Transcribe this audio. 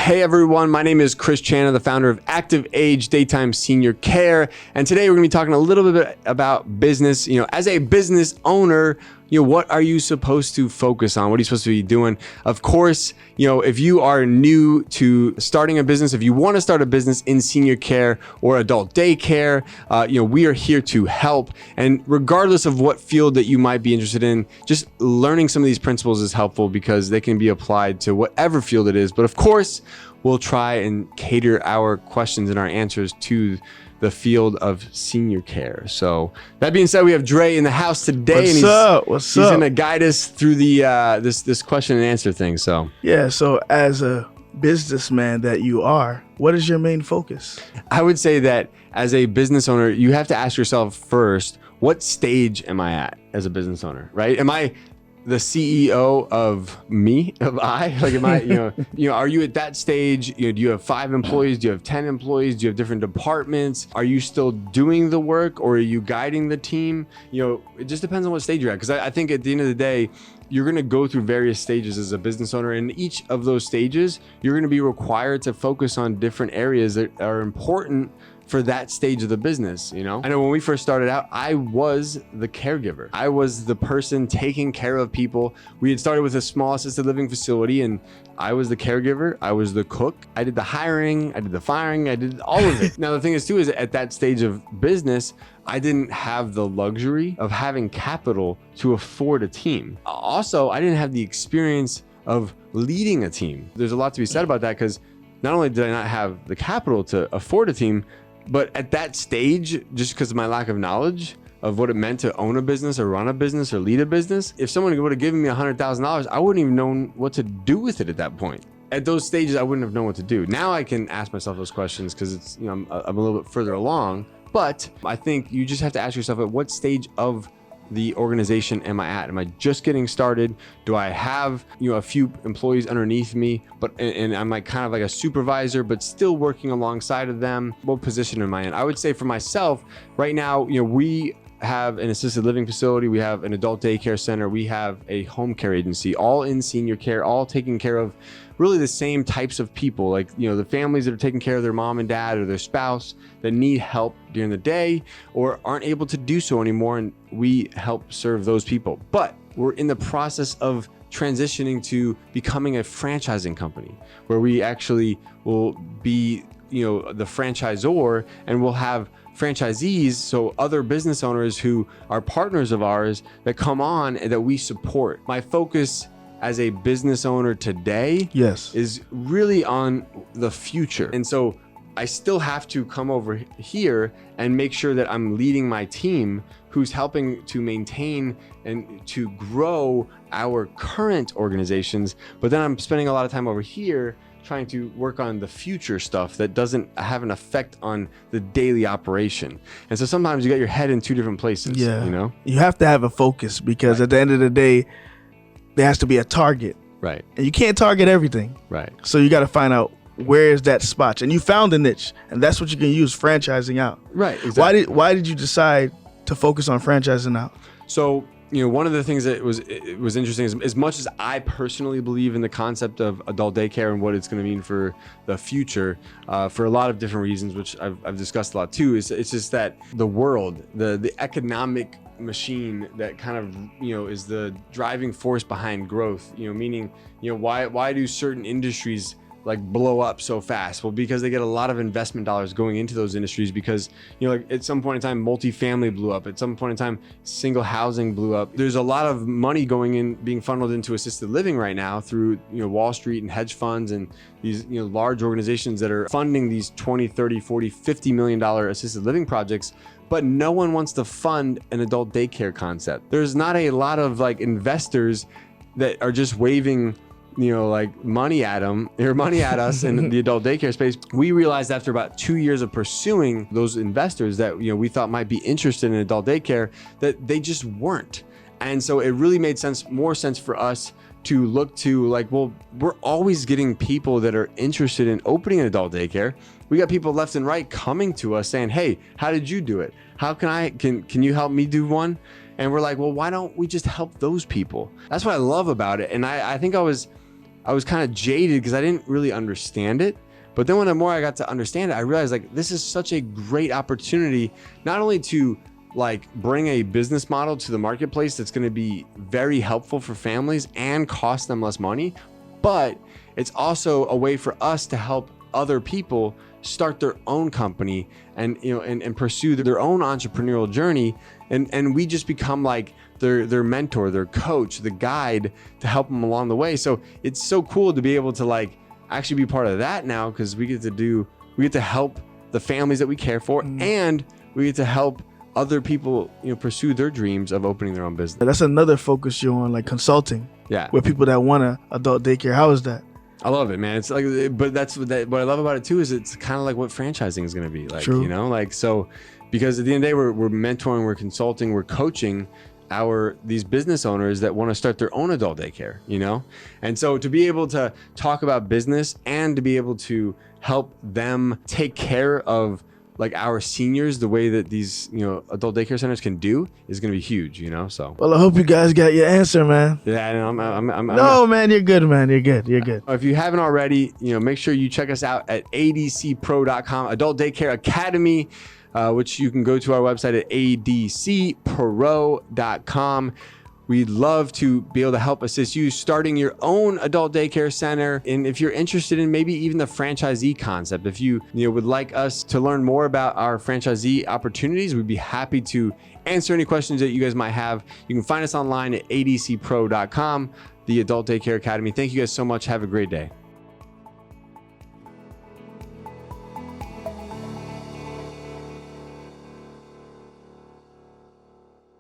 Hey everyone, my name is Kris, the founder of ActivAge Daytime Senior Care, and today we're going to be talking a little bit about business. As a business owner, what are you supposed to focus on? What are you supposed to be doing? Of course, if you are new to starting a business, if you want to start a business in senior care or adult daycare, we are here to help. And regardless of what field that you might be interested in, just learning some of these principles is helpful because they can be applied to whatever field it is. But of course, we'll try and cater our questions and our answers to the field of senior care. So that being said, we have Dre in the house today. What's up? He's going to guide us through the this question and answer thing. So as a businessman that you are, what is your main focus? I would say that as a business owner, you have to ask yourself first, what stage am I at as a business owner, right? Am I the CEO of me, like, am I, are you at that stage? Do you have 5 employees? Do you have 10 employees? Do you have different departments? Are you still doing the work or are you guiding the team? It just depends on what stage you're at. Cause I think at the end of the day, you're going to go through various stages as a business owner. And each of those stages, you're going to be required to focus on different areas that are important for that stage of the business. I know when we first started out, I was the caregiver. I was the person taking care of people. We had started with a small assisted living facility and I was the caregiver. I was the cook. I did the hiring. I did the firing. I did all of it. Now, the thing is too, is at that stage of business, I didn't have the luxury of having capital to afford a team. Also, I didn't have the experience of leading a team. There's a lot to be said about that because not only did I not have the capital to afford a team, but at that stage, just because of my lack of knowledge of what it meant to own a business or run a business or lead a business, if someone would have given me $100,000, I wouldn't even know what to do with it at that point. At those stages, I wouldn't have known what to do. Now I can ask myself those questions because it's, I'm a little bit further along. But I think you just have to ask yourself, at what stage of the organization am I at? Am I just getting started? Do I have a few employees underneath me, and I'm like kind of like a supervisor, but still working alongside of them? What position am I in? I would say for myself right now, we have an assisted living facility, we have an adult daycare center, we have a home care agency, all in senior care, all taking care of really the same types of people, like the families that are taking care of their mom and dad or their spouse that need help during the day or aren't able to do so anymore, and we help serve those people. But we're in the process of transitioning to becoming a franchising company where we actually will be the franchisor, and we'll have franchisees, so other business owners who are partners of ours that come on and that we support. My focus as a business owner today is really on the future. And so I still have to come over here and make sure that I'm leading my team who's helping to maintain and to grow our current organizations. But then I'm spending a lot of time over here trying to work on the future stuff that doesn't have an effect on the daily operation. And so sometimes you got your head in 2 different places. You have to have a focus because at the end of the day, there has to be a target. Right. And you can't target everything. Right. So you got to find out where is that spot. And you found a niche, and that's what you can use franchising out. Right. Exactly. Why did you decide to focus on franchising out? So, one of the things that was interesting is, as much as I personally believe in the concept of adult daycare and what it's going to mean for the future, for a lot of different reasons, which I've discussed a lot too, it's just that the world, the economic machine that kind of is the driving force behind growth, meaning why do certain industries like blow up so fast? Well, because they get a lot of investment dollars going into those industries because, like at some point in time, multifamily blew up. At some point in time, single housing blew up. There's a lot of money being funneled into assisted living right now through, Wall Street and hedge funds and these, large organizations that are funding these 20, 30, 40, $50 million assisted living projects. But no one wants to fund an adult daycare concept. There's not a lot of like investors that are just waving like money at us in the adult daycare space. We realized after about 2 years of pursuing those investors that, we thought might be interested in adult daycare, that they just weren't. And so it really made more sense for us to look to like, well, we're always getting people that are interested in opening an adult daycare. We got people left and right coming to us saying, hey, how did you do it? How can you help me do one? And we're like, well, why don't we just help those people? That's what I love about it. And I think I was I was kind of jaded because I didn't really understand it. But then when the more I got to understand it, I realized like this is such a great opportunity, not only to like bring a business model to the marketplace that's going to be very helpful for families and cost them less money, but it's also a way for us to help other people start their own company and and pursue their own entrepreneurial journey, and we just become like their mentor, their coach, the guide to help them along the way. So it's so cool to be able to like actually be part of that now, because we get to help the families that we care for, and we get to help other people pursue their dreams of opening their own business. That's another focus you're on, like consulting. Yeah, with people that want a adult daycare. How is that? I love it, man. It's like, but what I love about it too is it's kind of like what franchising is going to be like. True. Like, so because at the end of the day, we're mentoring, we're consulting, we're coaching these business owners that want to start their own adult daycare, and so to be able to talk about business and to be able to help them take care of like our seniors the way that these adult daycare centers can do is going to be huge. So well, I hope you guys got your answer, man. yeah, Man, you're good, man. You're good. If you haven't already, make sure you check us out at adcpro.com, Adult Daycare Academy, which you can go to our website at adcpro.com. We'd love to be able to help assist you starting your own adult daycare center. And if you're interested in maybe even the franchisee concept, if you would like us to learn more about our franchisee opportunities, we'd be happy to answer any questions that you guys might have. You can find us online at adcpro.com, the Adult Daycare Academy. Thank you guys so much. Have a great day.